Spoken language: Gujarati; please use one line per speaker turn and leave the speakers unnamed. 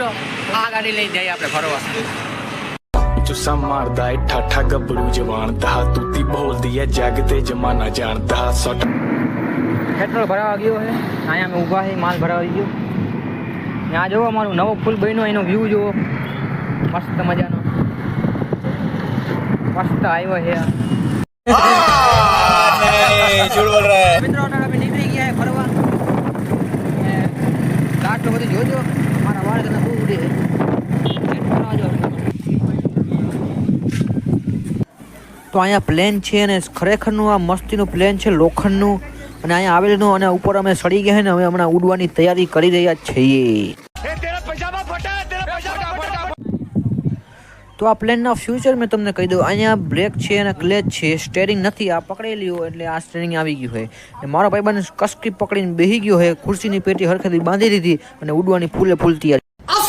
આ ગાડી લઈ જઈએ આપણે ફરવા.
चुसा मारदा है ठाठा गबड़ू जवान दा तूती बोल दिया जागते जमाना जानता सट
પેટ્રોલ ભરાવા ગયો છે. અહીંયા અમે ઊભા છે, માલ ભરાવા ગયો. ત્યાં જોવો અમારું નવો પુલ બન્યો, એનો વ્યૂ જોવો મસ્ત મજાનો. મસ્ત આવ્યો છે. મિત્રો અમે નીકળી ગયા ફરવા. ઘાટ તો બધું જોજો, મારા વાળ કદાચ બહુ ઉડે છે. તો અહીંયા પ્લેન છે અને ખરેખરનું આ મસ્તીનું પ્લેન છે લોખંડનું, અને અહીંયા આવેલું અને ઉપર અમે સડી ગયા ને હવે હમણાં ઉડવાની તૈયારી કરી રહ્યા છીએ. તો આ પ્લેનના ફ્યુચર મેં તમને કહી દઉં. અહીંયા બ્રેક છે અને ક્લેચ છે, સ્ટેરિંગ નથી. આ પકડેલી હોય એટલે આ સ્ટેરિંગ આવી ગયું હોય. અને મારો ભાઈબંધ કસકી પકડીને બેસી ગયો હોય, ખુરશીની પેટી હરખેથી બાંધી દીધી અને ઉડવાની ફૂલે ફૂલ તૈયારી.